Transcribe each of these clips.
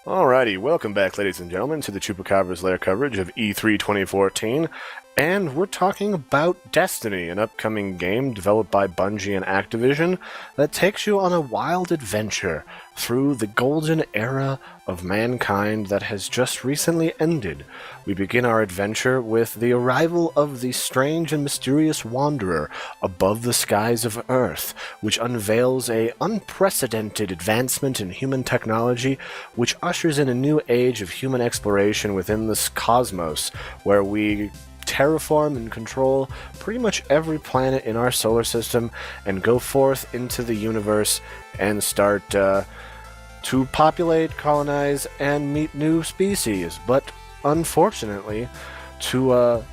Alrighty, welcome back, ladies and gentlemen, to the Chupacabra's Lair coverage of E3 2014, and we're talking about Destiny, an upcoming game developed by Bungie and Activision that takes you on a wild adventure through the golden era of mankind that has just recently ended. We begin our adventure with the arrival of the strange and mysterious wanderer above the skies of Earth, which unveils a unprecedented advancement in human technology, which ushers in a new age of human exploration within this cosmos, where we terraform and control pretty much every planet in our solar system and go forth into the universe and start to populate, colonize, and meet new species. But unfortunately, to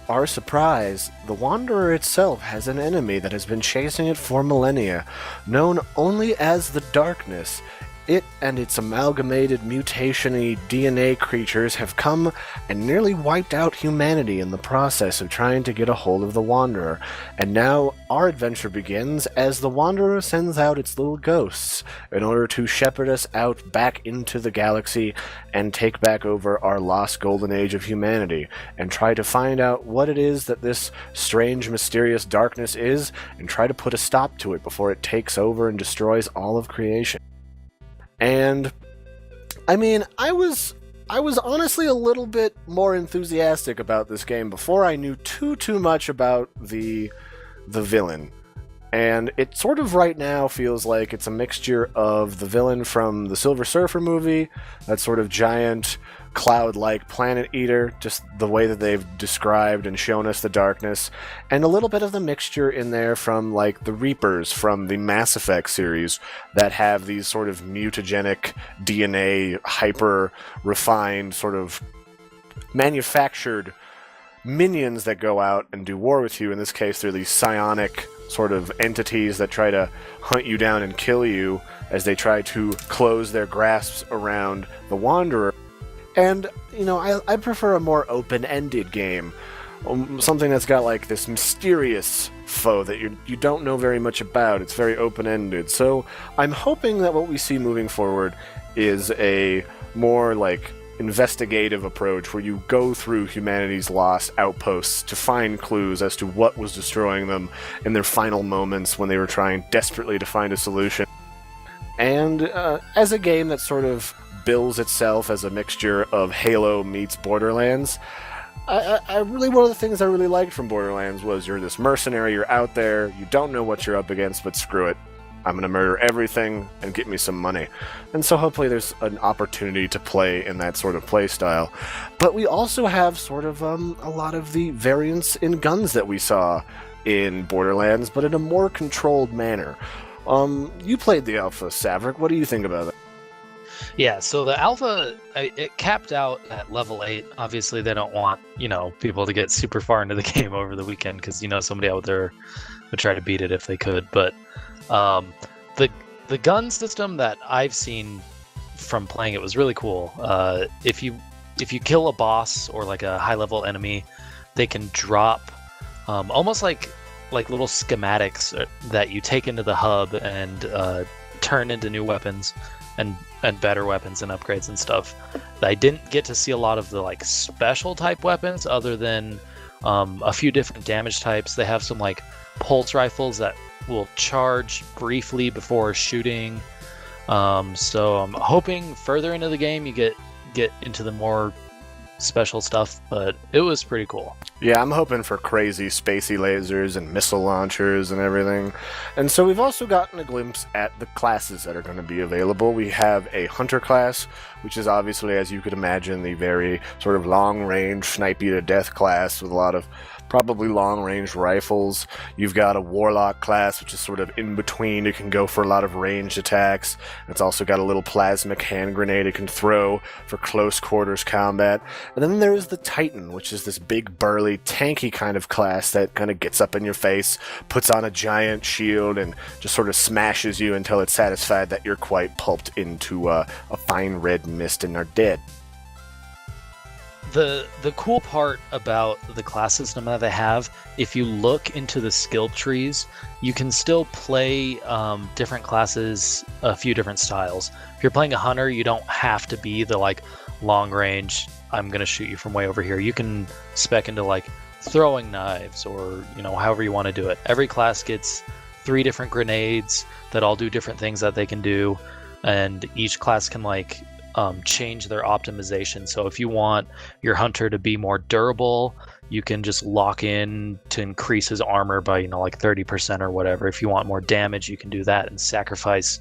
our surprise, the Wanderer itself has an enemy that has been chasing it for millennia, known only as the Darkness. It and its amalgamated mutation-y DNA creatures have come and nearly wiped out humanity in the process of trying to get a hold of the Wanderer. And now our adventure begins as the Wanderer sends out its little ghosts in order to shepherd us out back into the galaxy and take back over our lost golden age of humanity and try to find out what it is that this strange, mysterious darkness is and try to put a stop to it before it takes over and destroys all of creation. And I mean, I was honestly a little bit more enthusiastic about this game before I knew too much about the villain. And it sort of right now feels like it's a mixture of the villain from the Silver Surfer movie, that sort of giant cloud-like planet eater, just the way that they've described and shown us the darkness, and a little bit of the mixture in there from like the Reapers from the Mass Effect series that have these sort of mutagenic DNA, hyper-refined, sort of manufactured minions that go out and do war with you. In this case, they're these psionic sort of entities that try to hunt you down and kill you as they try to close their grasps around the Wanderer. And, you know, I prefer a more open-ended game. Something that's got, like, this mysterious foe that you don't know very much about. It's very open-ended. So I'm hoping that what we see moving forward is a more, like, investigative approach where you go through humanity's lost outposts to find clues as to what was destroying them in their final moments when they were trying desperately to find a solution. And as a game that sort of bills itself as a mixture of Halo meets Borderlands, I really, one of the things I really liked from Borderlands was you're this mercenary, you're out there, you don't know what you're up against, but screw it. I'm going to murder everything and get me some money. And so hopefully there's an opportunity to play in that sort of play style. But we also have sort of a lot of the variants in guns that we saw in Borderlands, but in a more controlled manner. You played the alpha, Saverick. What do you think about that? Yeah, so the alpha, it capped out at level 8. Obviously, they don't want, people to get super far into the game over the weekend because, somebody out there would try to beat it if they could. But the gun system that I've seen from playing it was really cool. If you kill a boss or like a high-level enemy, they can drop almost like little schematics that you take into the hub and turn into new weapons and better weapons and upgrades and stuff. I didn't get to see a lot of the like special type weapons other than a few different damage types. They have some like pulse rifles that will charge briefly before shooting. So I'm hoping further into the game you get into the more special stuff, but it was pretty cool. Yeah, I'm hoping for crazy spacey lasers and missile launchers and everything. And so we've also gotten a glimpse at the classes that are going to be available. We have a Hunter class, which is obviously, as you could imagine, the very sort of long-range, snipe you to death class with a lot of probably long-range rifles. You've got a Warlock class, which is sort of in between. It can go for a lot of ranged attacks. It's also got a little plasmic hand grenade it can throw for close quarters combat. And then there's the Titan, which is this big, burly, tanky kind of class that kind of gets up in your face, puts on a giant shield, and just sort of smashes you until it's satisfied that you're quite pulped into a fine red mist and are dead. The cool part about the class system that they have, if you look into the skill trees, you can still play different classes, a few different styles. If you're playing a hunter, you don't have to be the like long range, I'm gonna shoot you from way over here. You can spec into like throwing knives, or however you want to do it. Every class gets 3 different grenades that all do different things that they can do, and each class can like change their optimization. So if you want your hunter to be more durable, you can just lock in to increase his armor by like 30% or whatever. If you want more damage, you can do that and sacrifice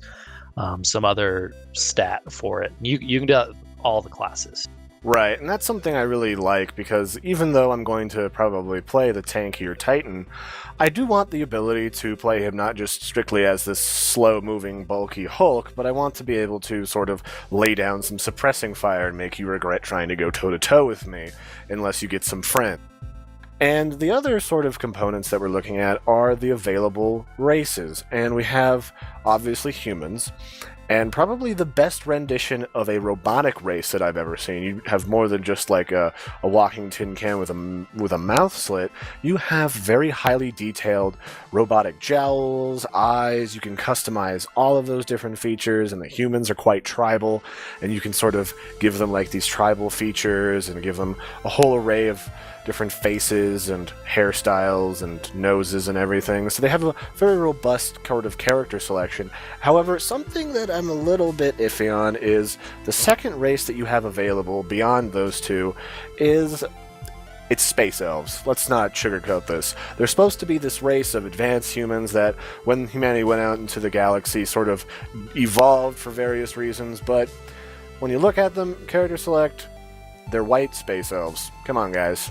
some other stat for it. You can do all the classes. Right, and that's something I really like, because even though I'm going to probably play the tankier Titan, I do want the ability to play him not just strictly as this slow-moving, bulky Hulk, but I want to be able to sort of lay down some suppressing fire and make you regret trying to go toe-to-toe with me, unless you get some friends. And the other sort of components that we're looking at are the available races, and we have, obviously, humans, and probably the best rendition of a robotic race that I've ever seen. You have more than just like a walking tin can with a mouth slit. You have very highly detailed robotic jowls, eyes. You can customize all of those different features, and the humans are quite tribal, and you can sort of give them like these tribal features and give them a whole array of different faces and hairstyles and noses and everything. So they have a very robust sort of character selection. However, something that I'm a little bit iffy on is the second race that you have available beyond those two is it's space elves. Let's not sugarcoat this. They're supposed to be this race of advanced humans that, when humanity went out into the galaxy, sort of evolved for various reasons, but when you look at them, character select, they're white space elves. Come on, guys.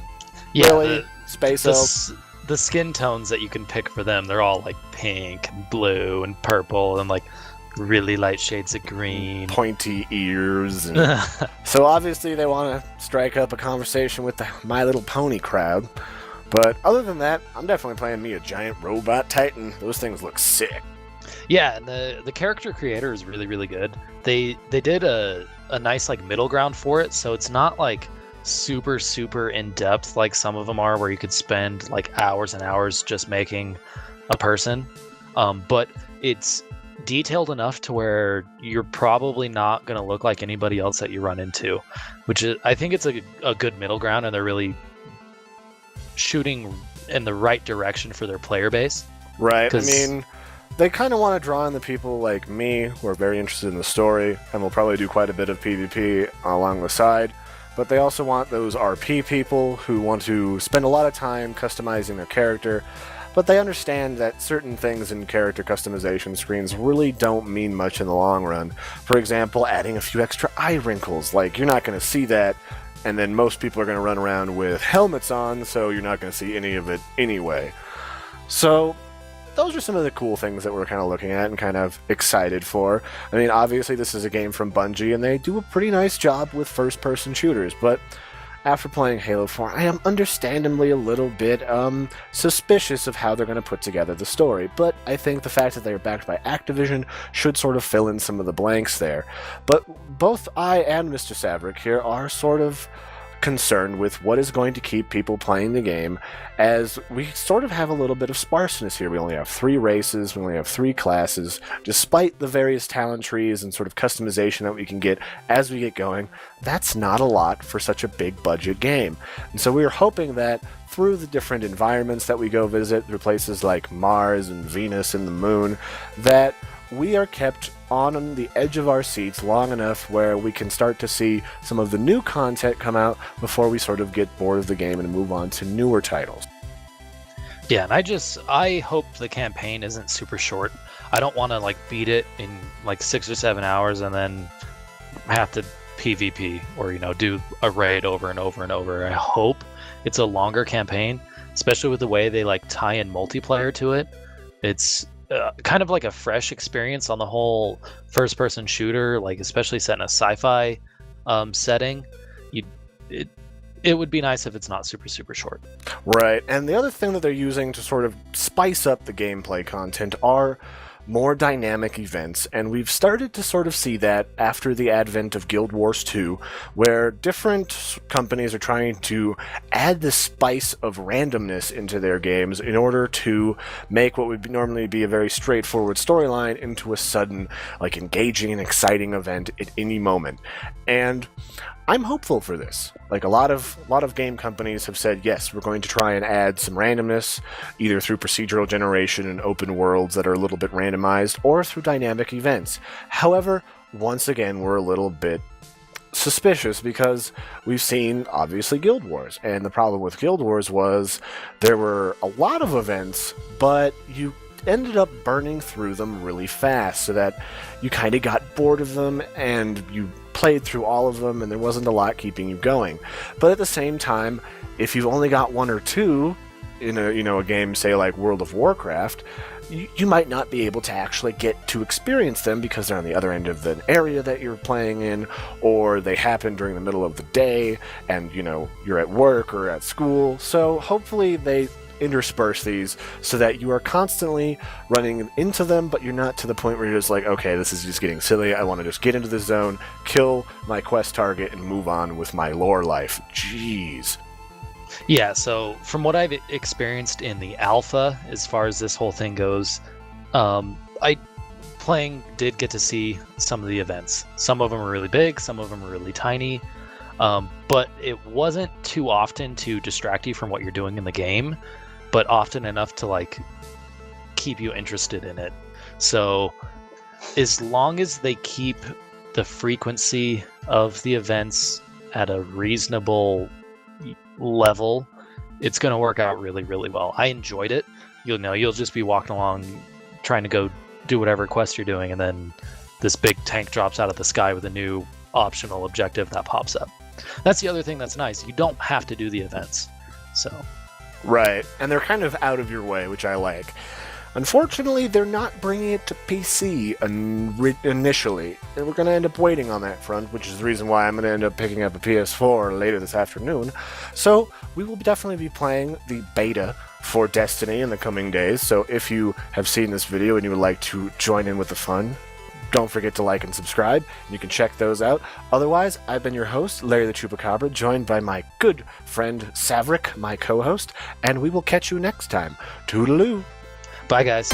Yeah, really? Space elves? The skin tones that you can pick for them, they're all like pink and blue and purple and like really light shades of green. Pointy ears. And so obviously they want to strike up a conversation with the My Little Pony crowd. But other than that, I'm definitely playing me a giant robot titan. Those things look sick. Yeah, and the character creator is really, really good. They did a nice like middle ground for it, so it's not like super in depth like some of them are, where you could spend like hours and hours just making a person, but it's detailed enough to where you're probably not going to look like anybody else that you run into, which is, I think it's a good middle ground, and they're really shooting in the right direction for their player base. Right. I mean, they kind of want to draw in the people like me who are very interested in the story and will probably do quite a bit of PvP along the side. But they also want those RP people who want to spend a lot of time customizing their character, but they understand that certain things in character customization screens really don't mean much in the long run. For example, adding a few extra eye wrinkles. Like, you're not going to see that, and then most people are going to run around with helmets on, so you're not going to see any of it anyway. So those are some of the cool things that we're kind of looking at and kind of excited for. I mean, obviously this is a game from Bungie, and they do a pretty nice job with first-person shooters, but after playing Halo 4, I am understandably a little bit suspicious of how they're going to put together the story, but I think the fact that they're backed by Activision should sort of fill in some of the blanks there. But both I and Mr. Saverick here are sort of concerned with what is going to keep people playing the game, as we sort of have a little bit of sparseness here. We only have 3 races, we only have 3 classes. Despite the various talent trees and sort of customization that we can get as we get going, that's not a lot for such a big budget game. And so we are hoping that through the different environments that we go visit, through places like Mars and Venus and the Moon, that we are kept on the edge of our seats long enough where we can start to see some of the new content come out before we sort of get bored of the game and move on to newer titles. Yeah, and I hope the campaign isn't super short. I don't want to like beat it in like 6 or 7 hours and then have to PvP or do a raid over and over and over. I hope it's a longer campaign, especially with the way they like tie in multiplayer to it. It's kind of like a fresh experience on the whole first-person shooter, like especially set in a sci-fi setting. It would be nice if it's not super short. Right, and the other thing that they're using to sort of spice up the gameplay content are more dynamic events, and we've started to sort of see that after the advent of Guild Wars 2, where different companies are trying to add the spice of randomness into their games in order to make what would normally be a very straightforward storyline into a sudden, engaging and exciting event at any moment. And I'm hopeful for this. A lot of game companies have said, yes, we're going to try and add some randomness, either through procedural generation and open worlds that are a little bit randomized, or through dynamic events. However, once again, we're a little bit suspicious because we've seen, obviously, Guild Wars. And the problem with Guild Wars was there were a lot of events, but you ended up burning through them really fast, so that you kind of got bored of them and you played through all of them and there wasn't a lot keeping you going. But at the same time, if you've only got one or two in a game, say like World of Warcraft, you might not be able to actually get to experience them because they're on the other end of the area that you're playing in, or they happen during the middle of the day and you're at work or at school. So hopefully they intersperse these so that you are constantly running into them, but you're not to the point where you're just like, okay, this is just getting silly. I want to just get into the zone, kill my quest target, and move on with my lore life. Jeez. Yeah, so from what I've experienced in the alpha, as far as this whole thing goes, I did get to see some of the events. Some of them were really big, some of them were really tiny, but it wasn't too often to distract you from what you're doing in the game, but often enough to keep you interested in it. So as long as they keep the frequency of the events at a reasonable level, it's going to work out really, really well. I enjoyed it. You'll just be walking along trying to go do whatever quest you're doing, and then this big tank drops out of the sky with a new optional objective that pops up. That's the other thing that's nice. You don't have to do the events. So Right, and they're kind of out of your way, which I like. Unfortunately, they're not bringing it to PC initially, and we're going to end up waiting on that front, which is the reason why I'm going to end up picking up a PS4 later this afternoon. So we will definitely be playing the beta for Destiny in the coming days, so if you have seen this video and you would like to join in with the fun, don't forget to like and subscribe, and you can check those out. Otherwise, I've been your host, Larry the Chupacabra, joined by my good friend Savrik, my co-host, and we will catch you next time. Toodaloo! bye, guys.